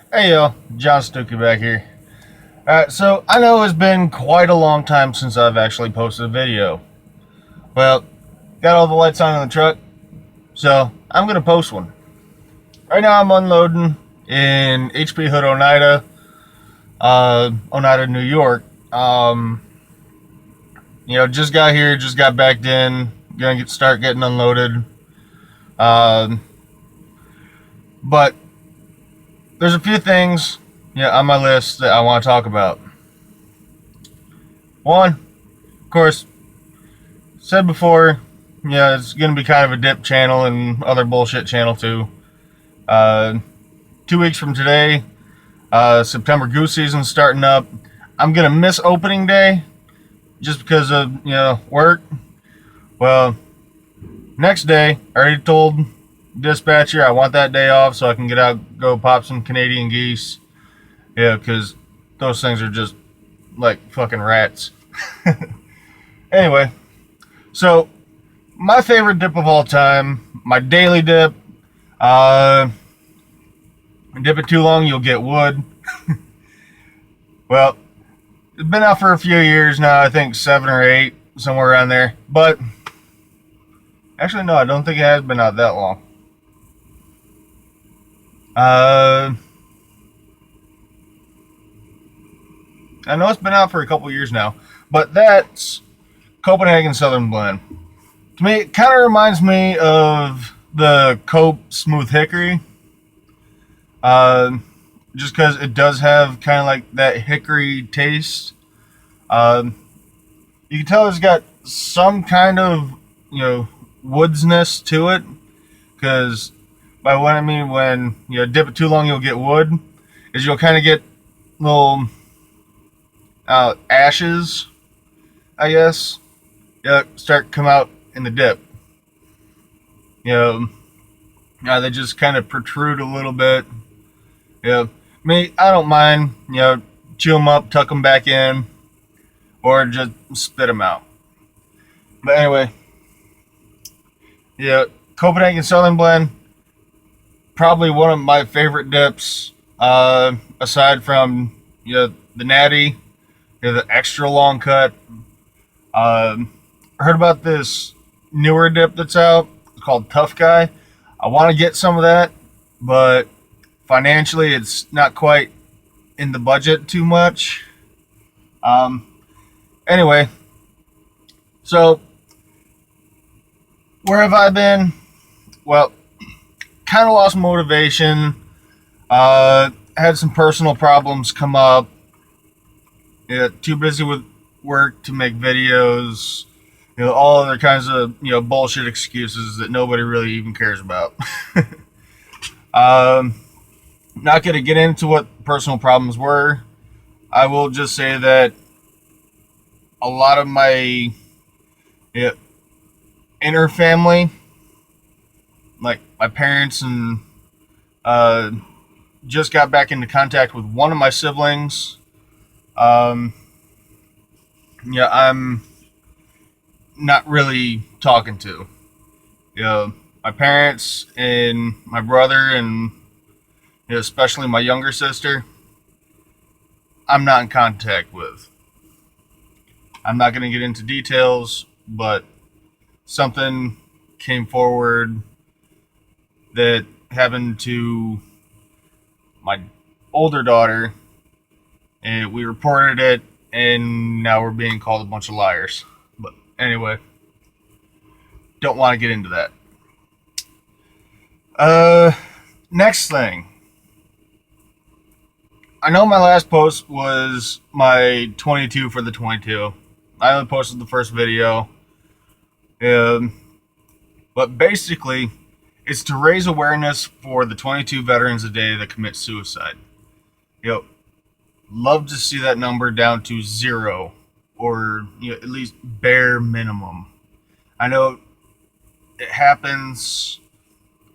Hey yo, John Stuckey back here. Alright, so I know it's been quite a long time since I've actually posted a video. Well, got all the lights on in the truck, so I'm gonna post one. Right now I'm unloading in HP Hood, Oneida, New York. Just got here, just got backed in, gonna start getting unloaded. Um, but there's a few things, on my list that I want to talk about. One, of course, said before, it's going to be kind of a dip channel and other bullshit channel too. 2 weeks from today, September goose season starting up. I'm going to miss opening day just because of, work. Well, next day, I already told dispatcher I want that day off so I can get out, go pop some Canadian geese. Yeah, because those things are just like fucking rats. Anyway, so my favorite dip of all time, my daily dip. Dip it too long, you'll get wood. Well, it's been out for a few years now. I think 7 or 8, somewhere around there. But actually, no, I don't think it has been out that long. I know it's been out for a couple years now, but that's Copenhagen Southern Blend. To me, it kind of reminds me of the Cope Smooth Hickory. Just because it does have kind of like that hickory taste. You can tell it's got some kind of, woodsness to it. Because by what I mean when you dip it too long, you'll get wood. Is you'll kind of get little ashes, I guess. Start come out in the dip. They just kind of protrude a little bit. Me, I don't mind, chew them up, tuck them back in, or just spit them out. But anyway, Copenhagen Southern Blend, probably one of my favorite dips, aside from, the natty, the extra long cut. Heard about this newer dip that's out. It's called Tough Guy. I want to get some of that, but financially it's not quite in the budget too much. Anyway, so where have I been? Well, kind of lost motivation. Had some personal problems come up. Too busy with work to make videos. All other kinds of bullshit excuses that nobody really even cares about. Not going to get into what personal problems were. I will just say that a lot of my inner family, like my parents and just got back into contact with one of my siblings. I'm not really talking to. My parents and my brother and especially my younger sister, I'm not in contact with. I'm not going to get into details, but something came forward that happened to my older daughter, and we reported it, and now we're being called a bunch of liars. But anyway, don't want to get into that. Next thing. I know my last post was my 22 for the 22. I only posted the first video. But basically, it's to raise awareness for the 22 veterans a day that commit suicide. Love to see that number down to 0, or at least bare minimum. I know it happens.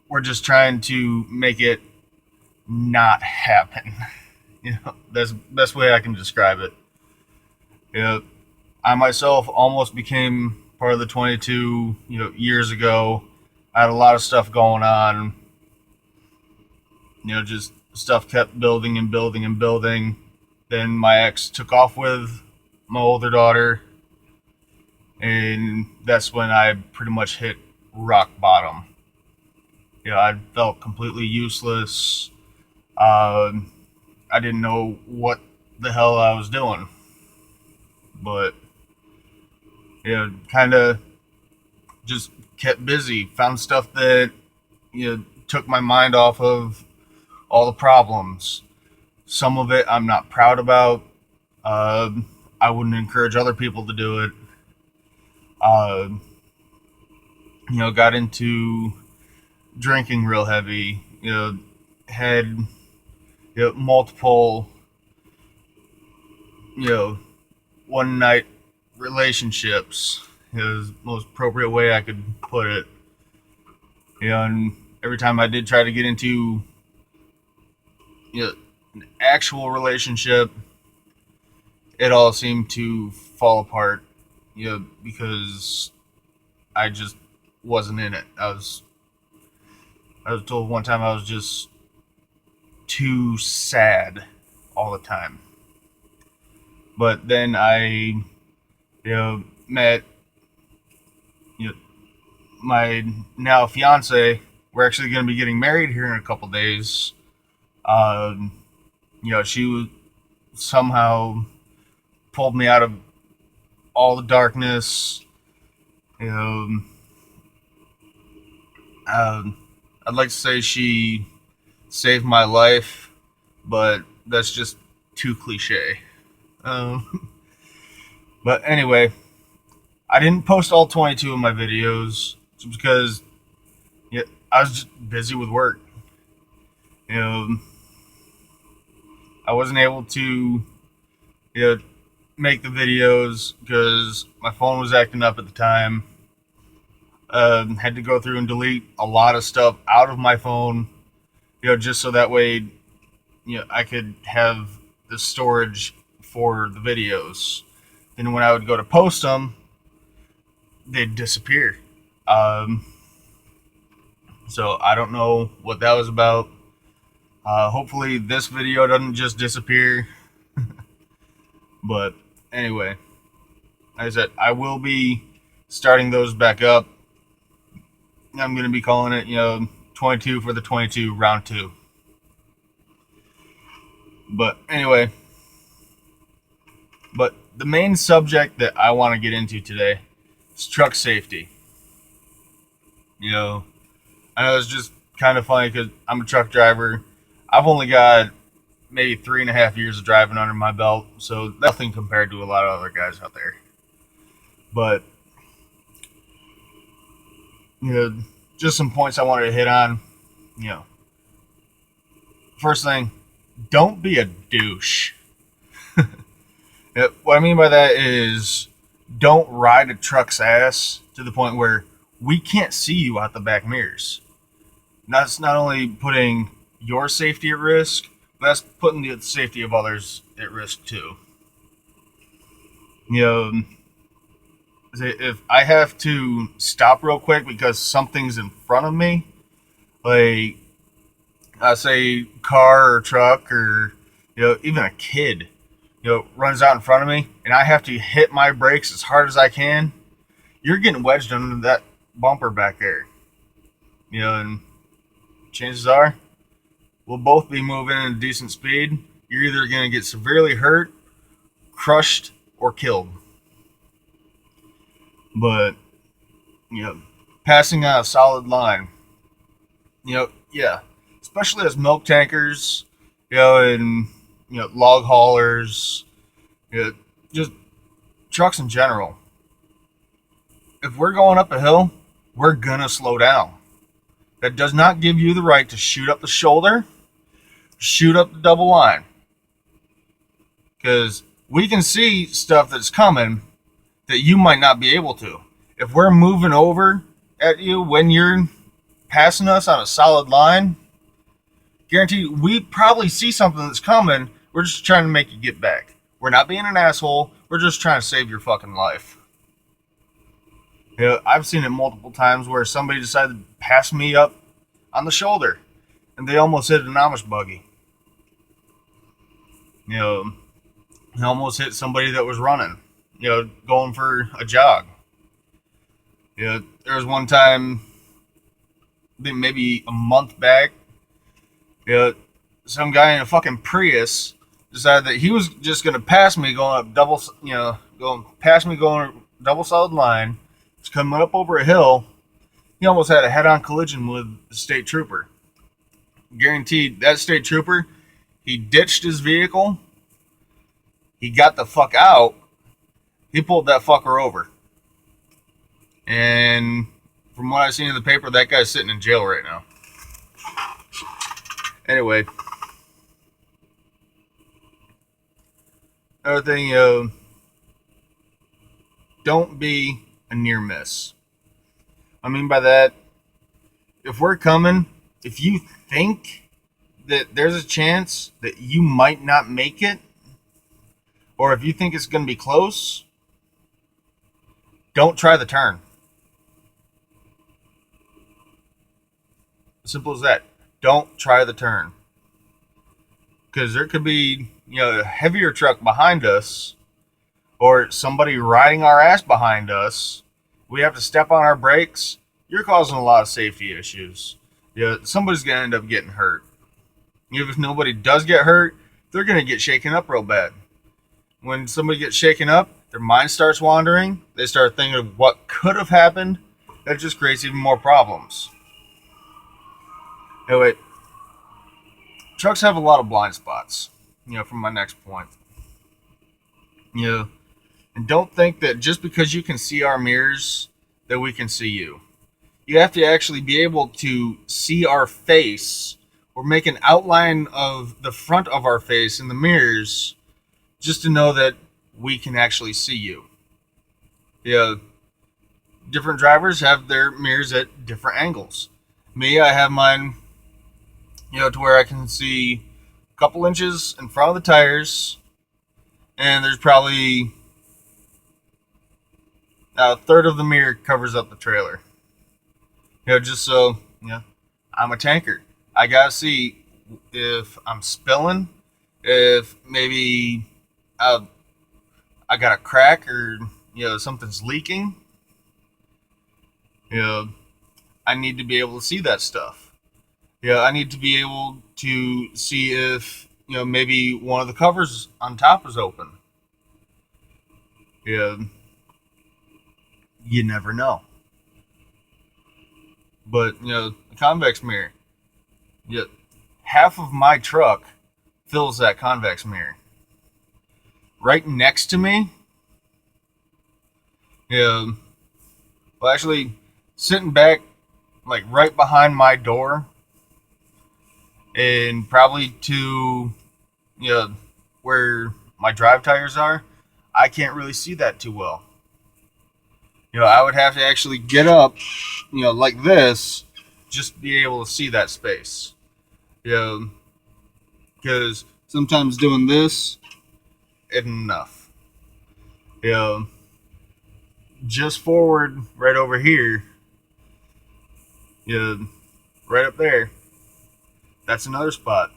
We're just trying to make it not happen. That's the best way I can describe it. I myself almost became part of the 22, years ago. I had a lot of stuff going on. Just stuff kept building and building and building. Then my ex took off with my older daughter, and that's when I pretty much hit rock bottom. I felt completely useless. I didn't know what the hell I was doing, but kind of just kept busy. Found stuff that took my mind off of all the problems. Some of it I'm not proud about. I wouldn't encourage other people to do it. Uh, Got into drinking real heavy. Had multiple one night relationships. Is the most appropriate way I could put it. And every time I did try to get into an actual relationship, it all seemed to fall apart. Because I just wasn't in it. I was told one time I was just too sad all the time. But then I met my now fiance. We're actually going to be getting married here in a couple days. She was somehow pulled me out of all the darkness. I'd like to say she saved my life, but that's just too cliche. But anyway, I didn't post all 22 of my videos just because I was just busy with work. I wasn't able to make the videos because my phone was acting up at the time. Had to go through and delete a lot of stuff out of my phone, just so that way, I could have the storage for the videos. Then when I would go to post them, they'd disappear. So I don't know what that was about. Hopefully this video doesn't just disappear. But anyway, like I said, I will be starting those back up. I'm going to be calling it, 22 for the 22 round 2. But anyway, the main subject that I want to get into today is truck safety. I know it's just kind of funny because I'm a truck driver. I've only got maybe 3.5 years of driving under my belt, so nothing compared to a lot of other guys out there. But just some points I wanted to hit on. First thing, don't be a douche. What I mean by that is don't ride a truck's ass to the point where we can't see you out the back mirrors. That's not only putting your safety at risk, but that's putting the safety of others at risk too. If I have to stop real quick because something's in front of me, like I say car or truck or even a kid, runs out in front of me and I have to hit my brakes as hard as I can, you're getting wedged under that bumper back there. And chances are we'll both be moving at a decent speed. You're either going to get severely hurt, crushed, or killed. But, passing on a solid line, especially as milk tankers, and, log haulers, just trucks in general. If we're going up a hill, we're gonna slow down. That does not give you the right to shoot up the shoulder, shoot up the double line. Because we can see stuff that's coming that you might not be able to. If we're moving over at you when you're passing us on a solid line, guaranteed we probably see something that's coming. We're just trying to make you get back. We're not being an asshole. We're just trying to save your fucking life. I've seen it multiple times where somebody decided to pass me up on the shoulder and they almost hit an Amish buggy. You know, he almost hit somebody that was running, going for a jog. There was one time, I think maybe a month back, you know, some guy in a fucking Prius decided that he was just going to pass me going up going past me going double solid line. He's coming up over a hill. He almost had a head-on collision with the state trooper. Guaranteed, that state trooper, he ditched his vehicle. He got the fuck out. He pulled that fucker over. And from what I've seen in the paper, that guy's sitting in jail right now. Anyway, another thing, don't be a near miss. I mean by that, if we're coming, if you think that there's a chance that you might not make it, or if you think it's going to be close, don't try the turn. Simple as that. Don't try the turn. Because there could be, a heavier truck behind us, or somebody riding our ass behind us. We have to step on our brakes. You're causing a lot of safety issues. Somebody's going to end up getting hurt. Even if nobody does get hurt, they're going to get shaken up real bad. When somebody gets shaken up, their mind starts wandering. They start thinking of what could have happened. That just creates even more problems. Anyway, trucks have a lot of blind spots, from my next point. And don't think that just because you can see our mirrors, that we can see you. You have to actually be able to see our face or make an outline of the front of our face in the mirrors just to know that we can actually see you. Different drivers have their mirrors at different angles. Me, I have mine, to where I can see a couple inches in front of the tires, and there's probably a third of the mirror covers up the trailer. Just so, I'm a tanker. I gotta see if I'm spilling, if maybe I got a crack or, something's leaking. I need to be able to see that stuff. I need to be able to see if, maybe one of the covers on top is open. You never know. But, the convex mirror, half of my truck fills that convex mirror. Right next to me, actually sitting back, like right behind my door, and probably to, where my drive tires are, I can't really see that too well. I would have to actually get up, like this, just to be able to see that space. Because sometimes doing this isn't enough. Just forward, right over here, right up there, that's another spot.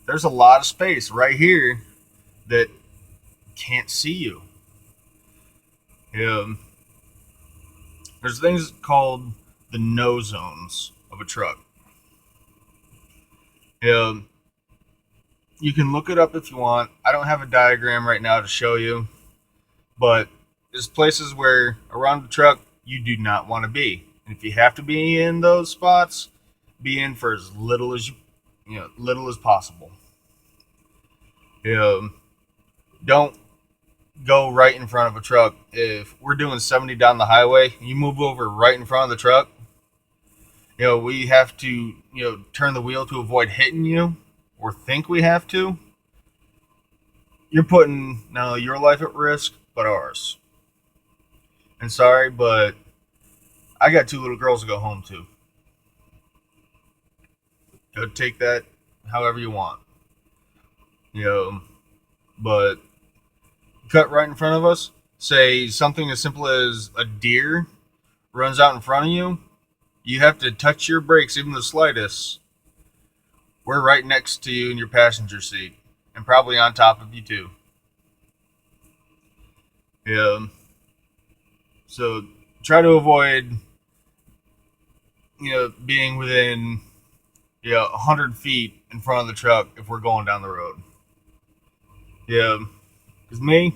There's a lot of space right here that can't see you. There's things called the no zones of a truck. You can look it up if you want. I don't have a diagram right now to show you, but there's places where around the truck you do not want to be. And if you have to be in those spots, be in for as little as little as possible. Don't go right in front of a truck. If we're doing 70 down the highway, you move over right in front of the truck, we have to, turn the wheel to avoid hitting you, or think we have to. You're putting not only your life at risk, but ours. And sorry, but I got 2 little girls to go home to. Take that however you want. But cut right in front of us, say something as simple as a deer runs out in front of you, you have to touch your brakes even the slightest. We're right next to you in your passenger seat, and probably on top of you too. Yeah. So try to avoid, being within, 100 feet in front of the truck if we're going down the road. Yeah. Because me,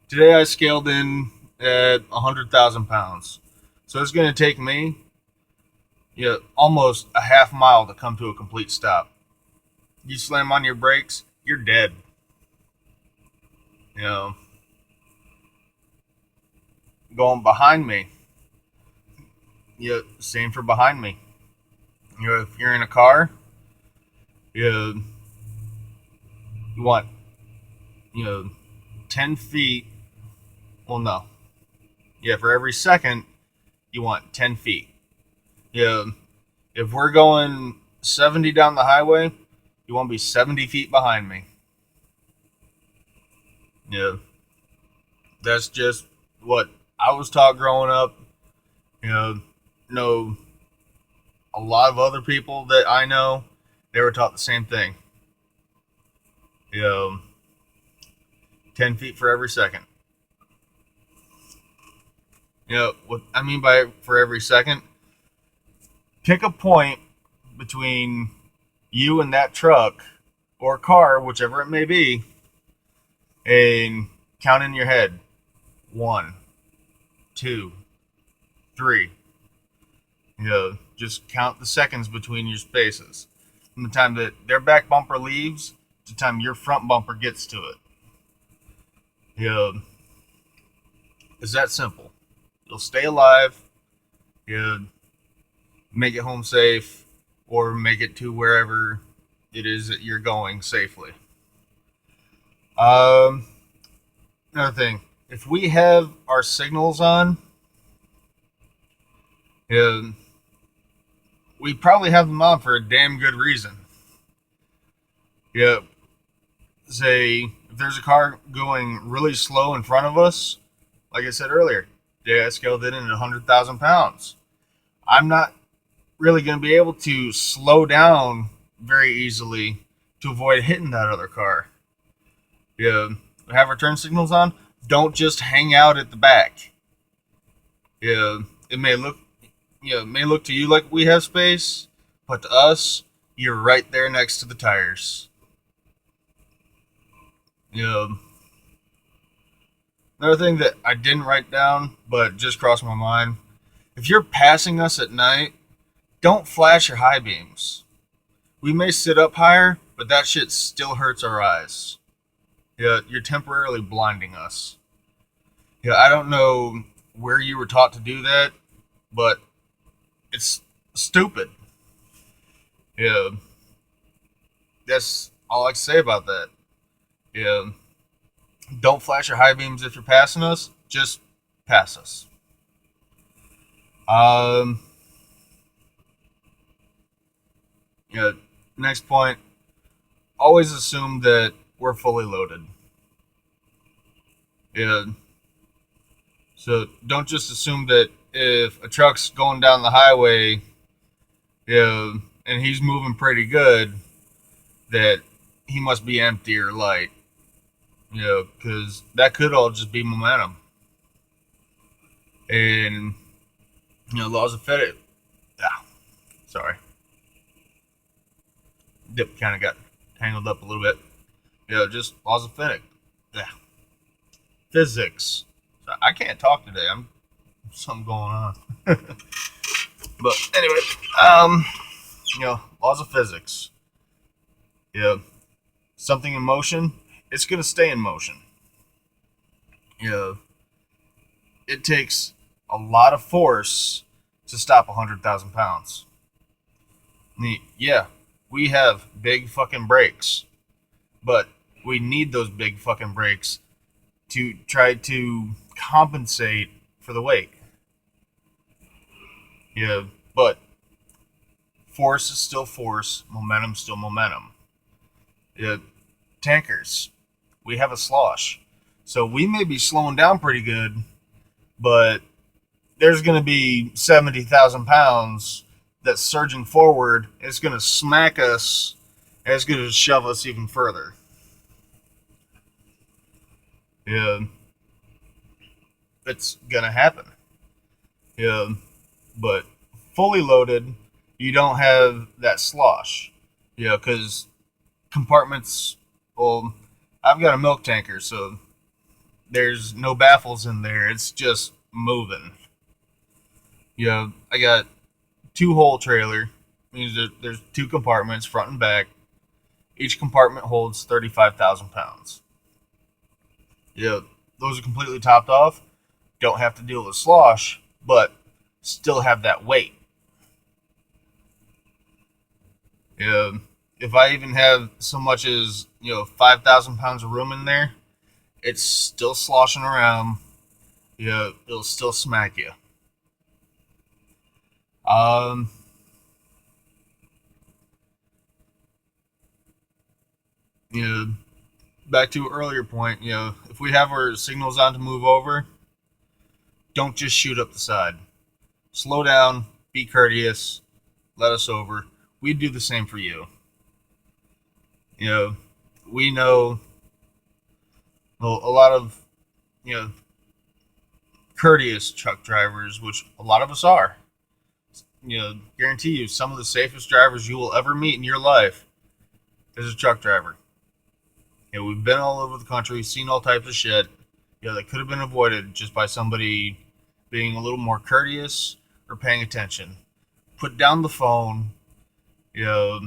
today I scaled in at 100,000 pounds. So it's going to take me, almost a half mile to come to a complete stop. You slam on your brakes, you're dead. You know, going behind me, same for behind me. If you're in a car, you, you want, 10 feet. Well, no. Yeah, for every second, you want 10 feet. Yeah, if we're going 70 down the highway, you want to be 70 feet behind me. Yeah, that's just what I was taught growing up. Know a lot of other people that I know, they were taught the same thing. 10 feet for every second. What I mean by for every second, pick a point between you and that truck or car, whichever it may be, and count in your head. 1, 2, 3. Just count the seconds between your spaces. From the time that their back bumper leaves to the time your front bumper gets to it. It's that simple. You'll stay alive. You make it home safe, or make it to wherever it is that you're going safely. Another thing, if we have our signals on, we probably have them on for a damn good reason. Say if there's a car going really slow in front of us, like I said earlier, I scaled it in at 100,000 pounds. I'm not really going to be able to slow down very easily to avoid hitting that other car. Have our turn signals on. Don't just hang out at the back. It may look, to you like we have space, but to us, you're right there next to the tires. Another thing that I didn't write down, but just crossed my mind. If you're passing us at night, don't flash your high beams. We may sit up higher, but that shit still hurts our eyes. You're temporarily blinding us. I don't know where you were taught to do that, but it's stupid. That's all I can say about that. Don't flash your high beams if you're passing us. Just pass us. Next point. Always assume that we're fully loaded. So don't just assume that if a truck's going down the highway, and he's moving pretty good, that he must be empty or light. Because that could all just be momentum. And, laws of physics. Sorry. Dip kind of got tangled up a little bit. Just laws of physics. Physics. I can't talk today. Something going on. But anyway, laws of physics. Something in motion, it's going to stay in motion. It takes a lot of force to stop 100,000 pounds. We have big fucking brakes, but we need those big fucking brakes to try to compensate for the weight. But force is still force, momentum still momentum. Tankers, we have a slosh, so we may be slowing down pretty good, but there's going to be 70,000 pounds that's surging forward. It's going to smack us, and it's going to shove us even further. Yeah, it's gonna happen. Yeah, but fully loaded, you don't have that slosh. Yeah, because compartments. Well, I've got a milk tanker, so there's no baffles in there. It's just moving. Yeah, I got two hole trailer. Means there's two compartments, front and back. Each compartment holds 35,000 pounds. Yeah, those are completely topped off. Don't have to deal with slosh, but still have that weight. Yeah, if I even have so much as 5,000 pounds of room in there, it's still sloshing around. Yeah, it'll still smack you. Um, yeah, back to an earlier point. If we have our signals on to move over, don't just shoot up the side. Slow down, be courteous, let us over. We'd do the same for you. You know, we know, well, a lot of you know courteous truck drivers, which a lot of us are. Guarantee you, some of the safest drivers you will ever meet in your life is a truck driver. We've been all over the country, seen all types of shit. That could have been avoided just by somebody being a little more courteous or paying attention. Put down the phone. You know,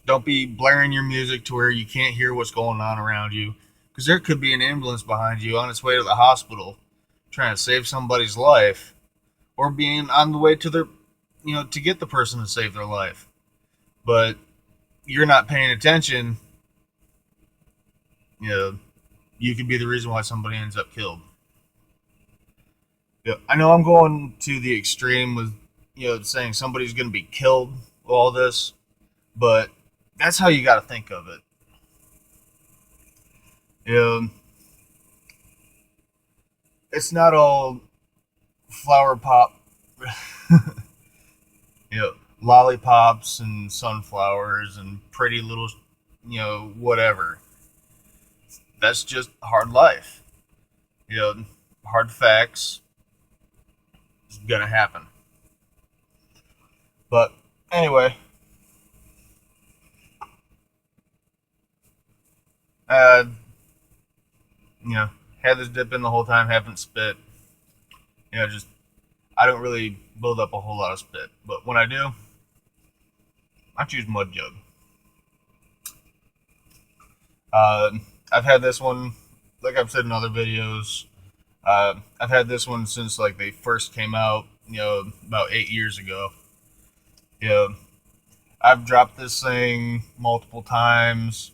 don't be blaring your music to where you can't hear what's going on around you, because there could be an ambulance behind you on its way to the hospital, trying to save somebody's life, or being on the way to their, to get the person to save their life. But you're not paying attention. You know, you could be the reason why somebody ends up killed. I know I'm going to the extreme with saying somebody's going to be killed with all this, but that's how you got to think of it. You know, it's not all flower pop, lollipops and sunflowers and pretty little, whatever. That's just hard life. Hard facts is gonna happen. But anyway, uh, you know, had this dip in the whole time, haven't spit. Just I don't really build up a whole lot of spit, but when I do, I choose Mud Jug. Uh, I've had this one, like I've said in other videos. I've had this one since like they first came out, about 8 years ago. Yeah, I've dropped this thing multiple times.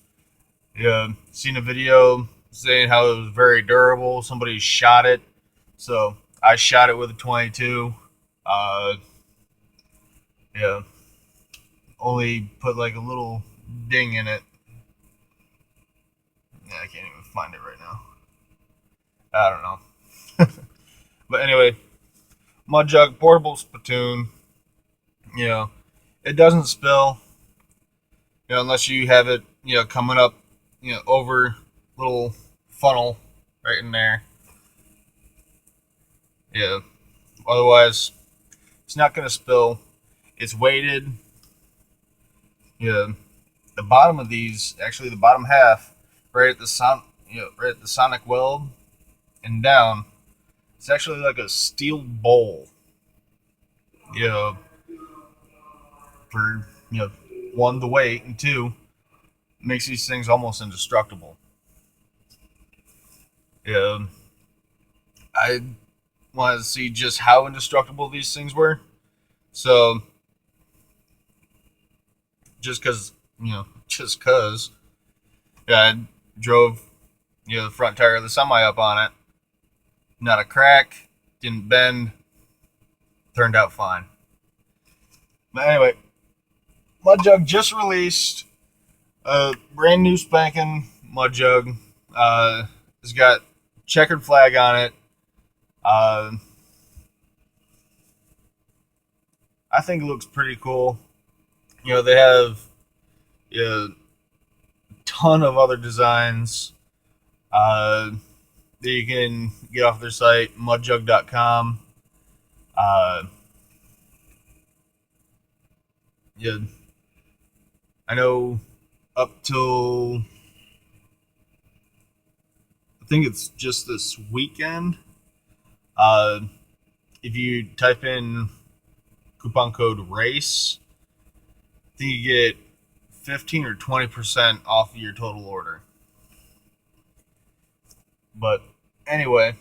Yeah, seen a video saying how it was very durable. Somebody shot it, so I shot it with a 22. Uh, yeah, only put like a little ding in it. Yeah, I can't even find it right now. I don't know. But anyway, Mud Jug portable spittoon. You know, it doesn't spill. Unless you have it, coming up, over little funnel right in there. Yeah. Otherwise, it's not gonna spill. It's weighted. Yeah. The bottom of these, actually, the bottom half, right at the right at the sonic weld and down, it's actually like a steel bowl. You know, for one, the weight, and two, makes these things almost indestructible. Yeah. I wanted to see just how indestructible these things were. So just cause, yeah, I drove the front tire of the semi up on it. Not a crack, didn't bend, turned out fine. But anyway, Mud Jug just released a brand new spanking Mud Jug. It's got checkered flag on it. Uh, I think it looks pretty cool. They have a ton of other designs. uh, that you can get off their site, mudjug.com. Uh, yeah, I know up till I think it's just this weekend. Uh, if you type in coupon code RACE, I think you get 15 or 20% off of your total order. But anyway,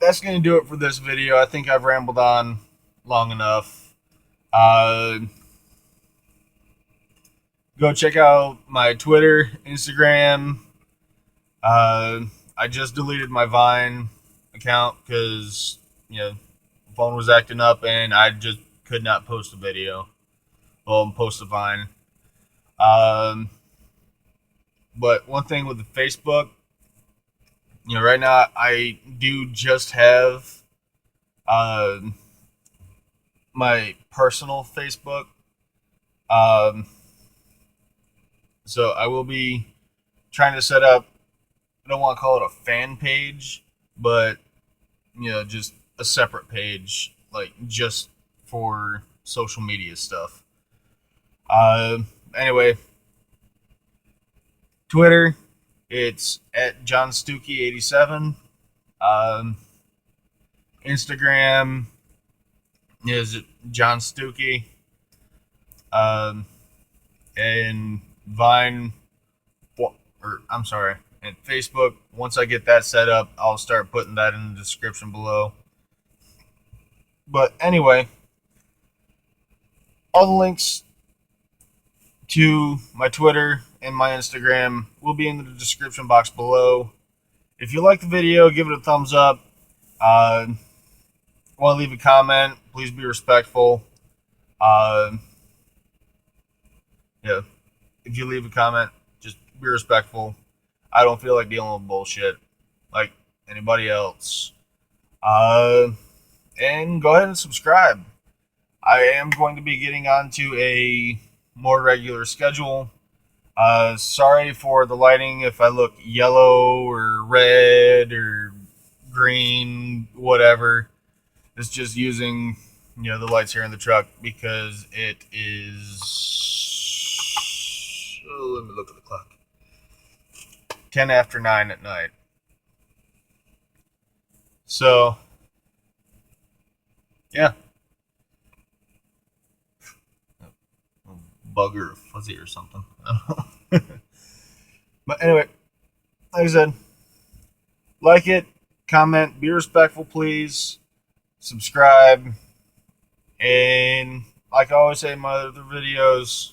that's going to do it for this video. I think I've rambled on long enough. Go check out my Twitter, Instagram. I just deleted my Vine account because, the phone was acting up and I just could not post a video. Well, post a Vine. But one thing with the Facebook, right now I do just have my personal Facebook. So I will be trying to set up, I don't want to call it a fan page, but, just a separate page, like just for social media stuff. Anyway, Twitter, it's at JohnStukey87. Instagram is John Stukey. And Vine, and Facebook. Once I get that set up, I'll start putting that in the description below. But anyway, all the links to my Twitter and my Instagram will be in the description box below. If you like the video, give it a thumbs up. Want to leave a comment, please be respectful. Yeah, if you leave a comment, just be respectful. I don't feel like dealing with bullshit like anybody else. And go ahead and subscribe. I am going to be getting onto a more regular schedule. Sorry for the lighting if I look yellow or red or green, whatever. It's just using, the lights here in the truck because it is... let me look at the clock. 10 after 9 at night. So, yeah. Bug or fuzzy or something. I don't know. But anyway, like I said, like it, comment, be respectful, please. Subscribe. And like I always say in my other videos,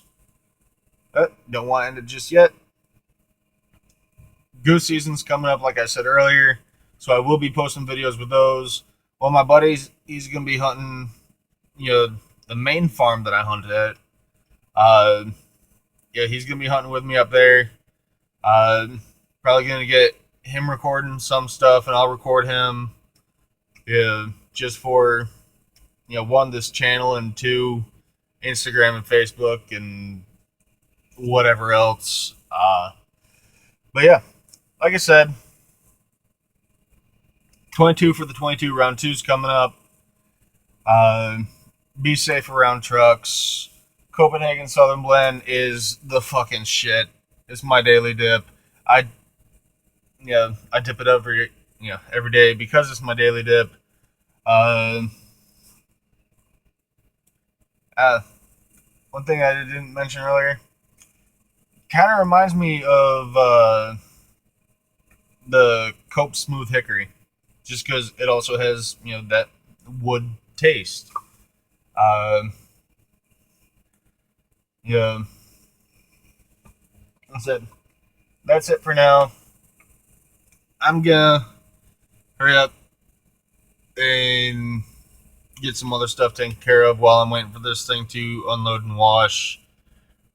don't want to end it just yet. Goose season's coming up, like I said earlier, so I will be posting videos with those. Well, my buddy's, he's going to be hunting, the main farm that I hunt at. Yeah, he's going to be hunting with me up there. Probably going to get him recording some stuff, and I'll record him. Yeah, just for, one, this channel, and two, Instagram and Facebook, and whatever else. But yeah, like I said, 22 for the 22, round 2's coming up. Be safe around trucks. Copenhagen Southern Blend is the fucking shit. It's my daily dip. I dip it every day because it's my daily dip. One thing I didn't mention earlier, kind of reminds me of the Cope Smooth Hickory, just because it also has that wood taste. Yeah, that's it for now. I'm gonna hurry up and get some other stuff taken care of while I'm waiting for this thing to unload and wash.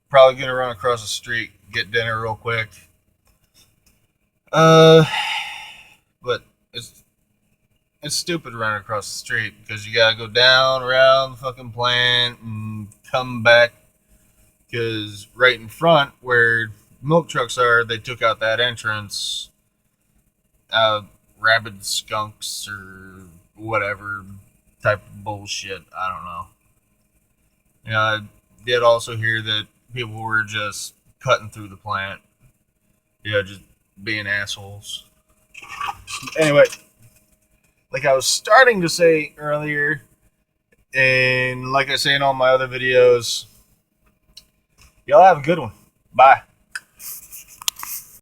Probably gonna run across the street, get dinner real quick. But it's stupid running across the street because you gotta go down around the fucking plant and come back, because right in front where milk trucks are, they took out that entrance. Rabid skunks or whatever type of bullshit. I don't know. I did also hear that people were just cutting through the plant. Just being assholes. Anyway, like I was starting to say earlier, and like I say in all my other videos, y'all have a good one. Bye.